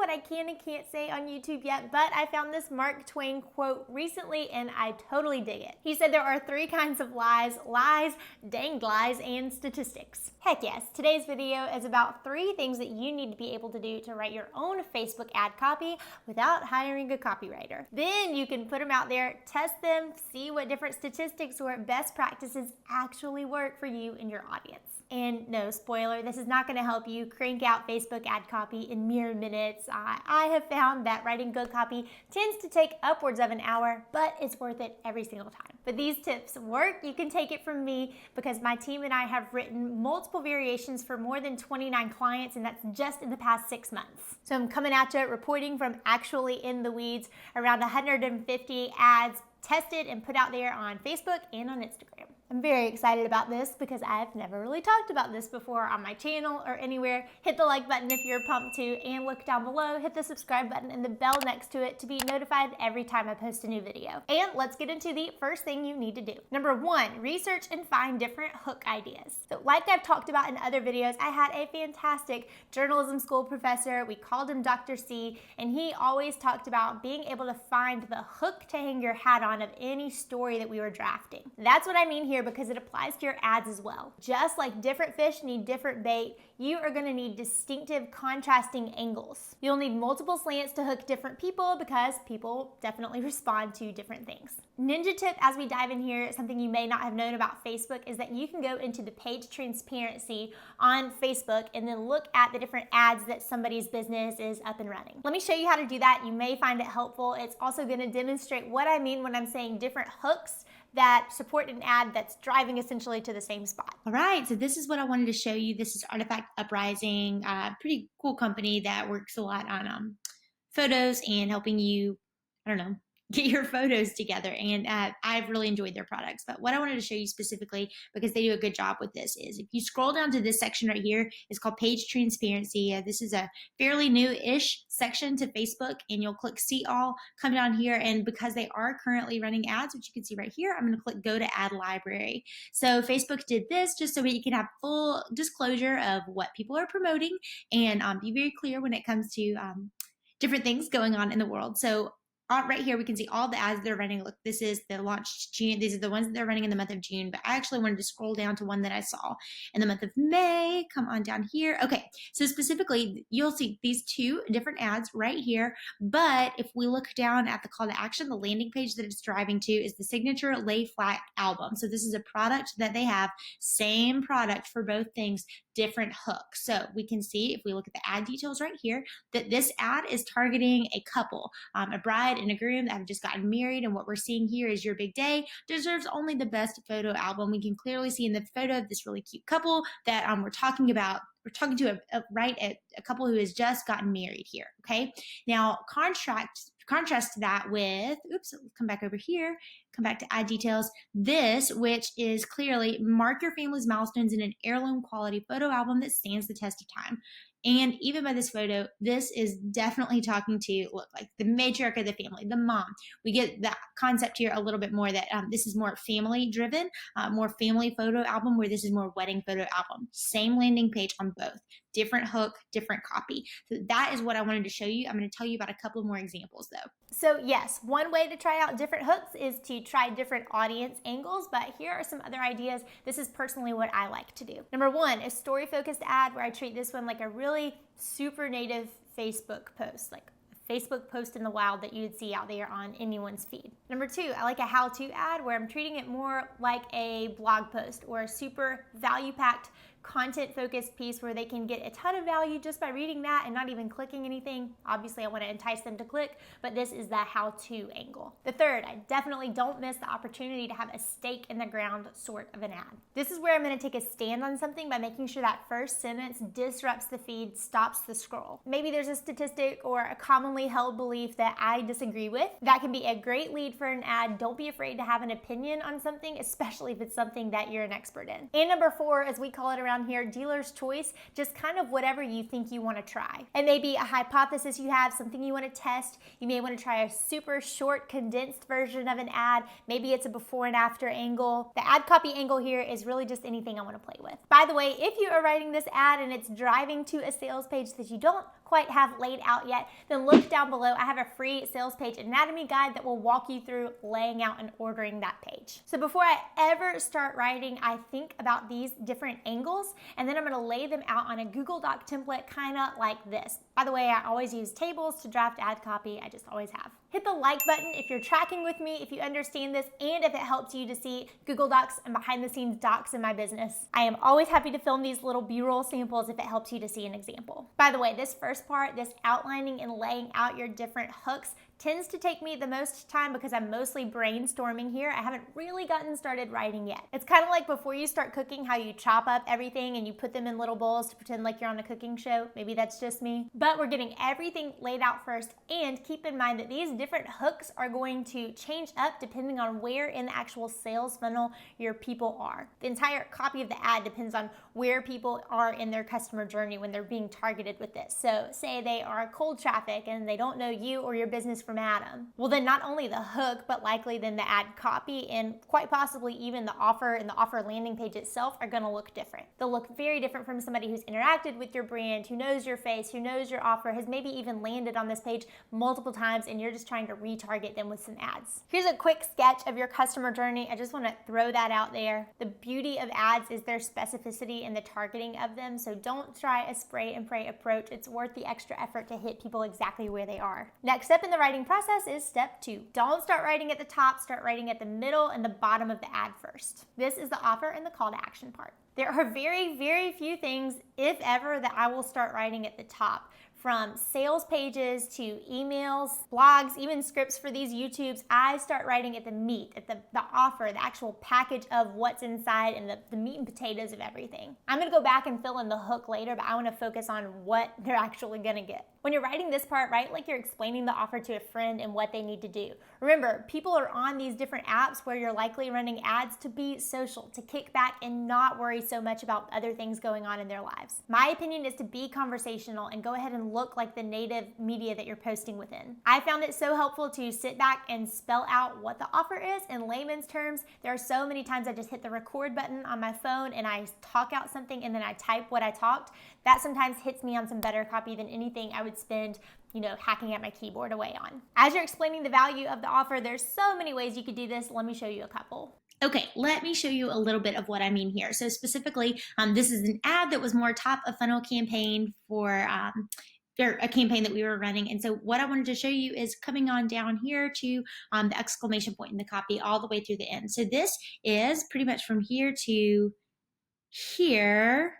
what I can and can't say on YouTube yet, but I found this Mark Twain quote recently and I totally dig it. He said there are 3 kinds of lies, danged lies, and statistics. Heck yes, today's video is about 3 things that you need to be able to do to write your own Facebook ad copy without hiring a copywriter. Then you can put them out there, test them, see what different statistics or best practices actually work for you and your audience. And no, spoiler, this is not going to help you crank out Facebook ad copy in mere minutes. I have found that writing good copy tends to take upwards of an hour, but it's worth it every single time. But these tips work. You can take it from me because my team and I have written multiple variations for more than 29 clients, and that's just in the past 6 months. So I'm coming at you reporting from actually in the weeds, around 150 ads tested and put out there on Facebook and on Instagram. I'm very excited about this because I've never really talked about this before on my channel or anywhere. Hit the like button if you're pumped too, and look down below, hit the subscribe button and the bell next to it to be notified every time I post a new video. And let's get into the first thing you need to do. Number 1, research and find different hook ideas. So like I've talked about in other videos, I had a fantastic journalism school professor. We called him Dr. C, and he always talked about being able to find the hook to hang your hat on of any story that we were drafting. That's what I mean here, because it applies to your ads as well. Just like different fish need different bait, you are going to need distinctive contrasting angles. You'll need multiple slants to hook different people because people definitely respond to different things. Ninja tip as we dive in here, something you may not have known about Facebook, is that you can go into the page transparency on Facebook and then look at the different ads that somebody's business is up and running. Let me show you how to do that. You may find it helpful. It's also going to demonstrate what I mean when I'm saying different hooks that support an ad that's driving essentially to the same spot. All right, so this is what I wanted to show you. This is Artifact Uprising, a pretty cool company that works a lot on photos and helping you, get your photos together. And I've really enjoyed their products. But what I wanted to show you specifically, because they do a good job with this, is if you scroll down to this section right here, it's called Page Transparency. This is a fairly new-ish section to Facebook, and you'll click See All, come down here, and because they are currently running ads, which you can see right here, I'm going to click Go to Ad Library. So Facebook did this just so that you can have full disclosure of what people are promoting and be very clear when it comes to different things going on in the world. So right here, we can see all the ads they're running. Look, this is the launched June. These are the ones that they're running in the month of June, but I actually wanted to scroll down to one that I saw in the month of May. Come on down here. Okay, so specifically, you'll see these 2 different ads right here, but if we look down at the call to action, the landing page that it's driving to is the Signature Lay Flat album. So this is a product that they have, same product for both things, different hooks. So we can see, if we look at the ad details right here, that this ad is targeting a couple, a bride and a groom that have just gotten married, and what we're seeing here is your big day deserves only the best photo album. We can clearly see in the photo of this really cute couple that we're talking about. We're talking to a couple who has just gotten married here. Okay, now contrast that with, come back over here, come back to ad details, this, which is clearly mark your family's milestones in an heirloom quality photo album that stands the test of time. And even by this photo, this is definitely talking to, look, like the matriarch of the family, the mom. We get that concept here a little bit more, that this is more family driven, more family photo album, where this is more wedding photo album. Same landing page on both. Different hook, different copy. So that is what I wanted to show you. I'm going to tell you about a couple more examples though. So yes, one way to try out different hooks is to try different audience angles, but here are some other ideas. This is personally what I like to do. Number 1, a story-focused ad where I treat this one like a really super native Facebook post, like a Facebook post in the wild that you'd see out there on anyone's feed. Number 2, I like a how-to ad where I'm treating it more like a blog post or a super value-packed content-focused piece where they can get a ton of value just by reading that and not even clicking anything. Obviously, I want to entice them to click, but this is the how-to angle. The third, I definitely don't miss the opportunity to have a stake in the ground sort of an ad. This is where I'm going to take a stand on something by making sure that first sentence disrupts the feed, stops the scroll. Maybe there's a statistic or a commonly held belief that I disagree with. That can be a great lead for an ad. Don't be afraid to have an opinion on something, especially if it's something that you're an expert in. And number 4, as we call it around here, dealer's choice, just kind of whatever you think you want to try. It may be a hypothesis you have, something you want to test. You may want to try a super short, condensed version of an ad. Maybe it's a before and after angle. The ad copy angle here is really just anything I want to play with. By the way, if you are writing this ad and it's driving to a sales page that you don't quite have laid out yet, then look down below. I have a free sales page anatomy guide that will walk you through laying out and ordering that page. So before I ever start writing, I think about these different angles, and then I'm gonna lay them out on a Google Doc template, kind of like this. By the way, I always use tables to draft ad copy. I just always have. Hit the like button if you're tracking with me, if you understand this, and if it helps you to see Google Docs and behind the scenes docs in my business. I am always happy to film these little B-roll samples if it helps you to see an example. By the way, this first part, this outlining and laying out your different hooks, tends to take me the most time because I'm mostly brainstorming here. I haven't really gotten started writing yet. It's kind of like before you start cooking, how you chop up everything and you put them in little bowls to pretend like you're on a cooking show. Maybe that's just me. But we're getting everything laid out first, and keep in mind that these different hooks are going to change up depending on where in the actual sales funnel your people are. The entire copy of the ad depends on where people are in their customer journey when they're being targeted with this. So say they are cold traffic and they don't know you or your business from Adam. Well, then not only the hook, but likely then the ad copy and quite possibly even the offer and the offer landing page itself are gonna look different. They'll look very different from somebody who's interacted with your brand, who knows your face, who knows your offer, has maybe even landed on this page multiple times, and you're just trying to retarget them with some ads. Here's a quick sketch of your customer journey. I just wanna throw that out there. The beauty of ads is their specificity and the targeting of them, so don't try a spray and pray approach. It's worth the extra effort to hit people exactly where they are. Next step in the writing process is step 2. Don't start writing at the top, start writing at the middle and the bottom of the ad first. This is the offer and the call to action part. There are very, very few things, if ever, that I will start writing at the top. From sales pages to emails, blogs, even scripts for these YouTubes, I start writing at the meat, at the offer, the actual package of what's inside and the meat and potatoes of everything. I'm gonna go back and fill in the hook later, but I wanna focus on what they're actually gonna get. When you're writing this part, write like you're explaining the offer to a friend and what they need to do. Remember, people are on these different apps where you're likely running ads to be social, to kick back and not worry so much about other things going on in their lives. My opinion is to be conversational and go ahead and look like the native media that you're posting within. I found it so helpful to sit back and spell out what the offer is in layman's terms. There are so many times I just hit the record button on my phone and I talk out something and then I type what I talked. That sometimes hits me on some better copy than anything I would spend hacking at my keyboard away on. As you're explaining the value of the offer, there's so many ways you could do this. Let me show you a couple. Okay, let me show you a little bit of what I mean here. So specifically, this is an ad that was more top of funnel campaign for or a campaign that we were running. And so what I wanted to show you is coming on down here to the exclamation point in the copy all the way through the end. So this is pretty much from here to here.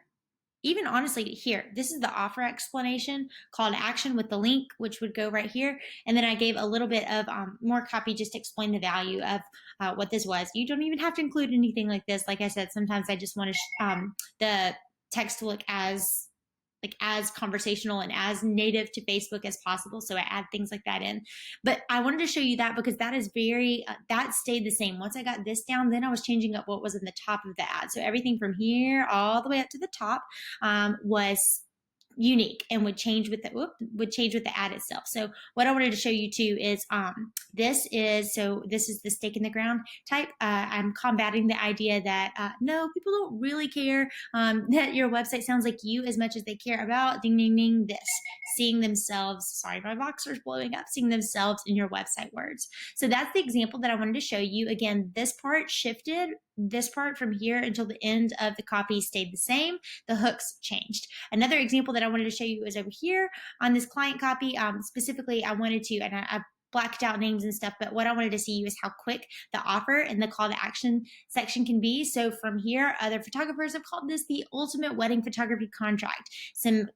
Even honestly to here, this is the offer explanation, call to action with the link, which would go right here. And then I gave a little bit of more copy just to explain the value of what this was. You don't even have to include anything like this. Like I said, sometimes I just want to the text to look as conversational and as native to Facebook as possible. So I add things like that in. But I wanted to show you that because that is that stayed the same. Once I got this down, then I was changing up what was in the top of the ad. So everything from here all the way up to the top was unique and would change with the ad itself. So what I wanted to show you too is this is the stake in the ground type. I'm combating the idea that no, people don't really care that your website sounds like you as much as they care about ding ding ding this, seeing themselves, sorry my boxer's blowing up, seeing themselves in your website words. So that's the example that I wanted to show you. Again, this part shifted. This part from here until the end of the copy stayed the same. The hooks changed. Another example that I wanted to show you is over here on this client copy. Specifically, I wanted to, and I blacked out names and stuff, but what I wanted to see you is how quick the offer and the call to action section can be. So from here, other photographers have called this the ultimate wedding photography contract. Some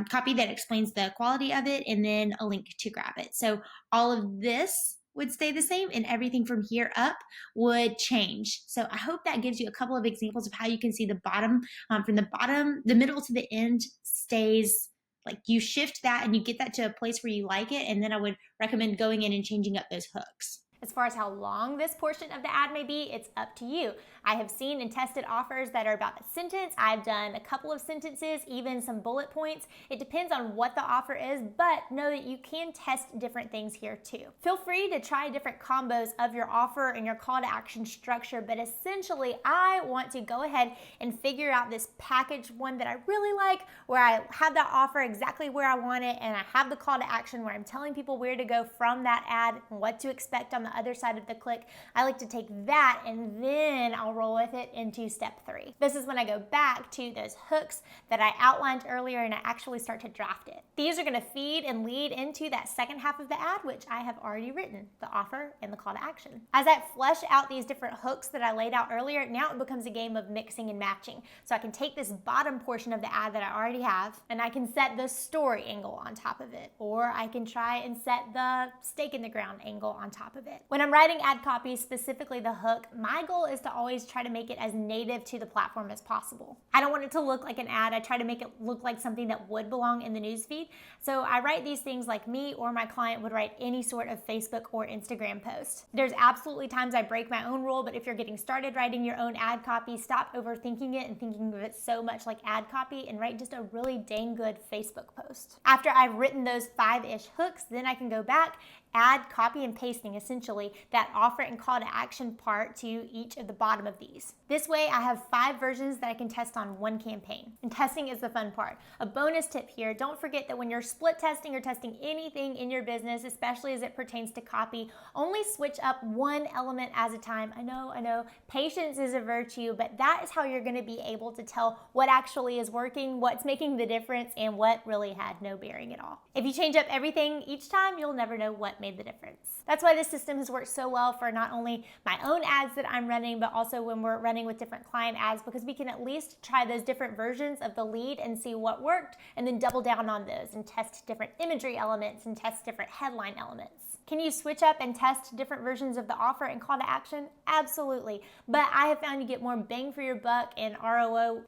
copy that explains the quality of it and then a link to grab it. So all of this would stay the same and everything from here up would change. So I hope that gives you a couple of examples of how you can see the bottom, from the middle to the end stays, like you shift that and you get that to a place where you like it. And then I would recommend going in and changing up those hooks. As far as how long this portion of the ad may be, it's up to you. I have seen and tested offers that are about a sentence. I've done a couple of sentences, even some bullet points. It depends on what the offer is, but know that you can test different things here too. Feel free to try different combos of your offer and your call to action structure, but essentially I want to go ahead and figure out this package one that I really like, where I have that offer exactly where I want it, and I have the call to action where I'm telling people where to go from that ad and what to expect on the other side of the click. I like to take that and then I'll roll with it into step 3. This is when I go back to those hooks that I outlined earlier and I actually start to draft it. These are going to feed and lead into that second half of the ad, which I have already written, the offer and the call to action. As I flesh out these different hooks that I laid out earlier, now it becomes a game of mixing and matching. So I can take this bottom portion of the ad that I already have and I can set the story angle on top of it, or I can try and set the stake in the ground angle on top of it. When I'm writing ad copy, specifically the hook, my goal is to always try to make it as native to the platform as possible. I don't want it to look like an ad. I try to make it look like something that would belong in the newsfeed. So I write these things like me or my client would write any sort of Facebook or Instagram post. There's absolutely times I break my own rule, but if you're getting started writing your own ad copy, stop overthinking it and thinking of it so much like ad copy and write just a really dang good Facebook post. After I've written those 5-ish hooks, then I can go back, add copy and pasting essentially that offer and call to action part to each of the bottom of these. This way I have 5 versions that I can test on one campaign. And testing is the fun part. A bonus tip here, don't forget that when you're split testing or testing anything in your business, especially as it pertains to copy, only switch up one element at a time. I know, patience is a virtue, but that is how you're going to be able to tell what actually is working, what's making the difference, and what really had no bearing at all. If you change up everything each time, you'll never know what made the difference. That's why this system has worked so well for not only my own ads that I'm running, but also when we're running with different client ads, because we can at least try those different versions of the lead and see what worked, and then double down on those and test different imagery elements and test different headline elements. Can you switch up and test different versions of the offer and call to action? Absolutely. But I have found you get more bang for your buck and ROI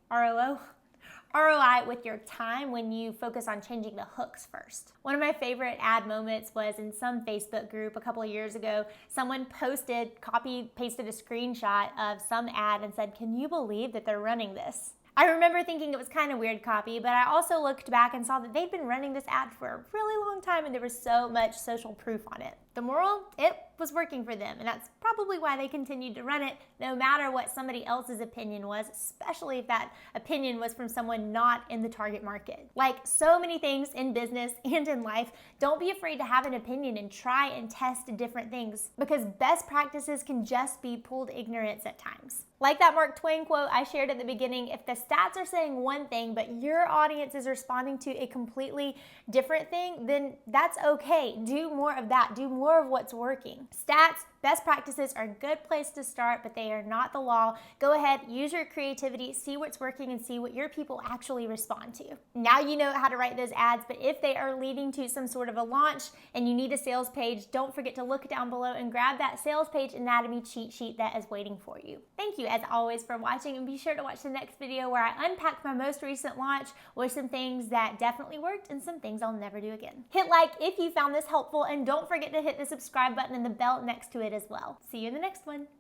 with your time when you focus on changing the hooks first. One of my favorite ad moments was in some Facebook group a couple of years ago. Someone pasted a screenshot of some ad and said, "Can you believe that they're running this?" I remember thinking it was kind of weird copy, but I also looked back and saw that they'd been running this ad for a really long time and there was so much social proof on it. The moral, it was working for them, and that's probably why they continued to run it no matter what somebody else's opinion was, especially if that opinion was from someone not in the target market. Like so many things in business and in life, don't be afraid to have an opinion and try and test different things, because best practices can just be pulled ignorance at times. Like that Mark Twain quote I shared at the beginning, if the stats are saying one thing, but your audience is responding to a completely different thing, then that's okay. Do more of that. Do more of what's working. Stats, best practices are a good place to start, but they are not the law. Go ahead, use your creativity, see what's working, and see what your people actually respond to. Now you know how to write those ads, but if they are leading to some sort of a launch and you need a sales page, don't forget to look down below and grab that sales page anatomy cheat sheet that is waiting for you. Thank you as always for watching, and be sure to watch the next video where I unpack my most recent launch with some things that definitely worked and some things I'll never do again. Hit like if you found this helpful, and don't forget to hit the subscribe button and the bell next to it as well. See you in the next one.